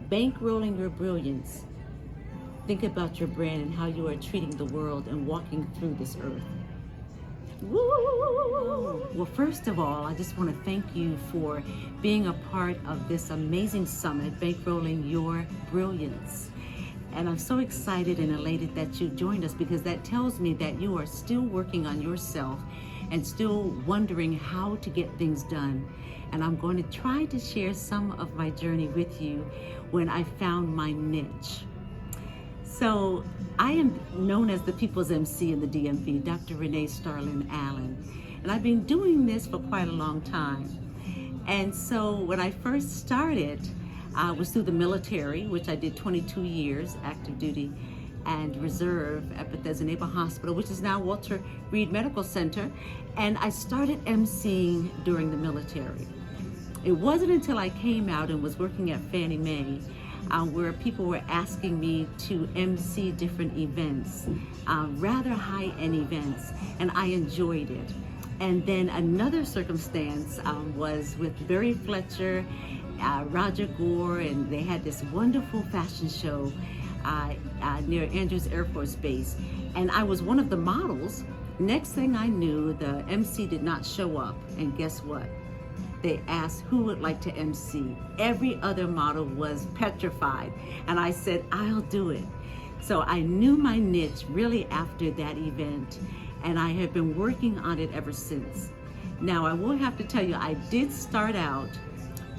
Bankrolling your brilliance. Think about your brand and how you are treating the world and walking through this earth. Woo! Well, first of all, I just want to thank you for being a part of this amazing summit, Bankrolling Your Brilliance. And I'm so excited and elated that you joined us, because that tells me that you are still working on yourself and still wondering how to get things done. And I'm going to try to share some of my journey with you when I found my niche. So I am known as the People's MC in the DMV, Dr. Renee Starlin Allen. And I've been doing this for quite a long time. And so when I first started, I was through the military, which I did 22 years, active duty and reserve at Bethesda Naval Hospital, which is now Walter Reed Medical Center. And I started emceeing during the military. It wasn't until I came out and was working at Fannie Mae where people were asking me to MC different events, rather high-end events, and I enjoyed it. And then another circumstance was with Barry Fletcher, Roger Gore, and they had this wonderful fashion show near Andrews Air Force Base. And I was one of the models. Next thing I knew, the MC did not show up, and guess what? They asked who would like to MC. Every other model was petrified. And I said, I'll do it. So I knew my niche really after that event, and I have been working on it ever since. Now, I will have to tell you, I did start out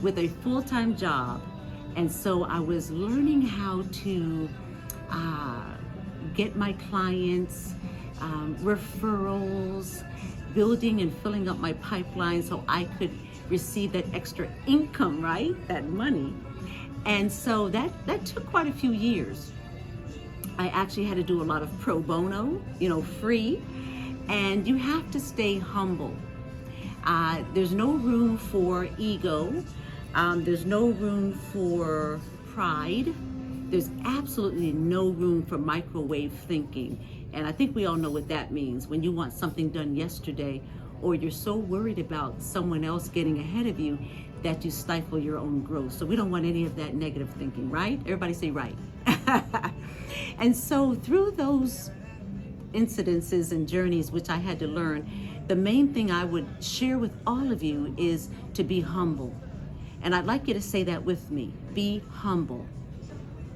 with a full-time job. And so I was learning how to get my clients, referrals, building and filling up my pipeline so I could receive that extra income, right? That money. And so that took quite a few years. I actually had to do a lot of pro bono, free. And you have to stay humble. There's no room for ego. There's no room for pride. There's absolutely no room for microwave thinking. And I think we all know what that means. When you want something done yesterday, or you're so worried about someone else getting ahead of you that you stifle your own growth. So we don't want any of that negative thinking, right? Everybody say right. And so through those incidences and journeys which I had to learn, the main thing I would share with all of you is to be humble. And I'd like you to say that with me. Be humble.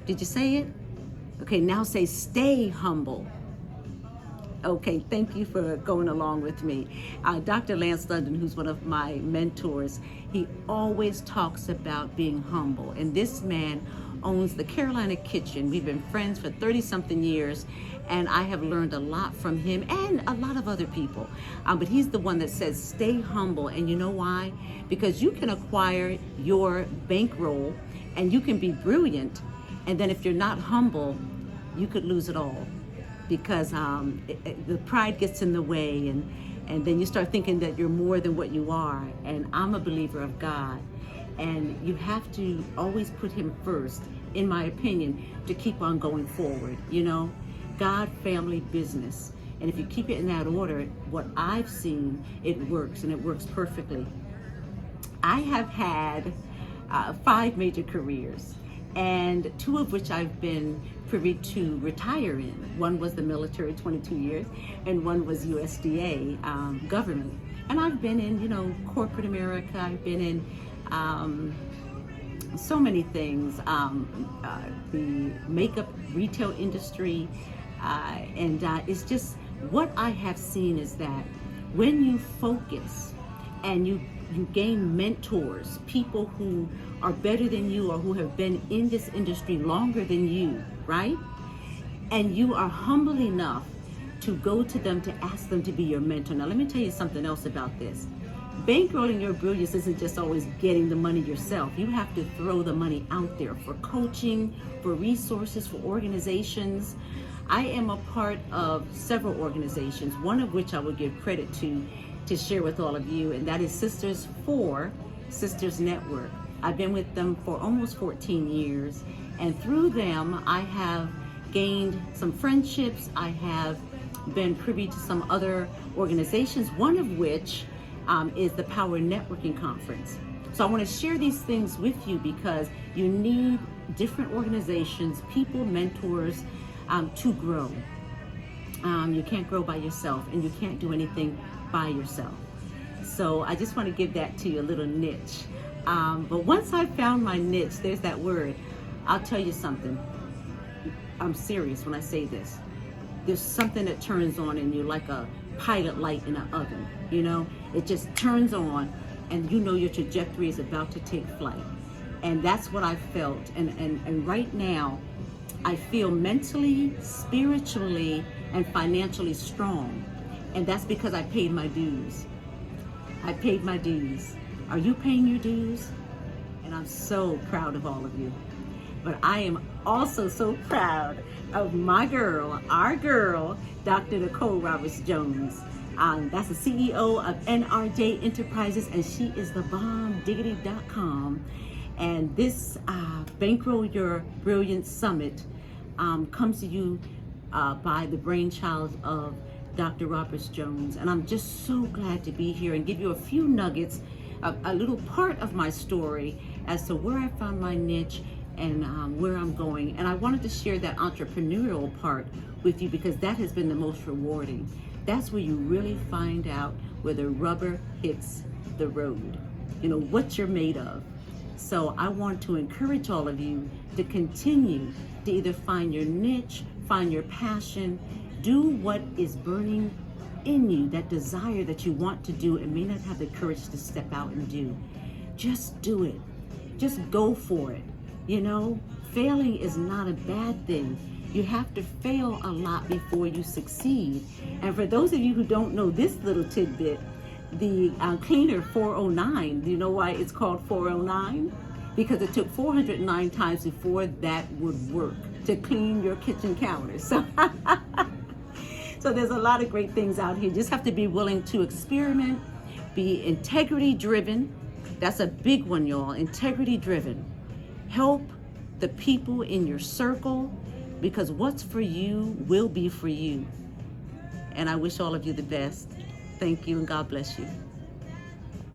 Did you say it? Okay, now say stay humble. Okay, thank you for going along with me. Dr. Lance London, who's one of my mentors, he always talks about being humble. And this man owns the Carolina Kitchen. We've been friends for 30-something years, and I have learned a lot from him and a lot of other people. But he's the one that says, stay humble. And you know why? Because you can acquire your bankroll and you can be brilliant. And then if you're not humble, you could lose it all. Because the pride gets in the way, and then you start thinking that you're more than what you are. And I'm a believer of God, and you have to always put him first, in my opinion, to keep on going forward. God, family, business. And if you keep it in that order, what I've seen, it works, and it works perfectly. I have had 5 major careers, and 2 of which I've been privy to retire in. One was the military, 22 years, and one was USDA government. And I've been in, corporate America. I've been in so many things, the makeup retail industry, and it's just, what I have seen is that when you focus and you gain mentors, people who are better than you or who have been in this industry longer than you, right? And you are humble enough to go to them to ask them to be your mentor. Now, let me tell you something else about this. Bankrolling your brilliance isn't just always getting the money yourself. You have to throw the money out there for coaching, for resources, for organizations. I am a part of several organizations, one of which I will give credit to share with all of you, and that is Sisters for Sisters Network. I've been with them for almost 14 years, and through them I have gained some friendships. I have been privy to some other organizations, one of which is the Power Networking Conference. So I want to share these things with you because you need different organizations, people, mentors to grow. You can't grow by yourself, and you can't do anything by yourself. So I just want to give that to you, a little niche. But once I found my niche, there's that word, I'll tell you something. I'm serious when I say this. There's something that turns on in you like a pilot light in an oven, you know? It just turns on and you know your trajectory is about to take flight. And that's what I felt. And right now, I feel mentally, spiritually, and financially strong. And that's because I paid my dues. I paid my dues. Are you paying your dues? And I'm so proud of all of you. But I am also so proud of my girl, our girl, Dr. Nicole Roberts Jones. That's the CEO of NRJ Enterprises, and she is the bombdiggity.com. And this Bankroll Your Brilliance Summit comes to you by the brainchild of Dr. Roberts Jones. And I'm just so glad to be here and give you a few nuggets, a little part of my story as to where I found my niche and where I'm going. And I wanted to share that entrepreneurial part with you because that has been the most rewarding. That's where you really find out where the rubber hits the road, you know, what you're made of. So I want to encourage all of you to continue to either find your niche, find your passion, do what is burning in you, that desire that you want to do and may not have the courage to step out and do. Just do it. Just go for it. You know, failing is not a bad thing. You have to fail a lot before you succeed. And for those of you who don't know this little tidbit, the cleaner 409, do you know why it's called 409? Because it took 409 times before that would work to clean your kitchen counter. So, so there's a lot of great things out here. You just have to be willing to experiment, be integrity driven. That's a big one, y'all, integrity driven. Help the people in your circle because what's for you will be for you. And I wish all of you the best. Thank you and God bless you.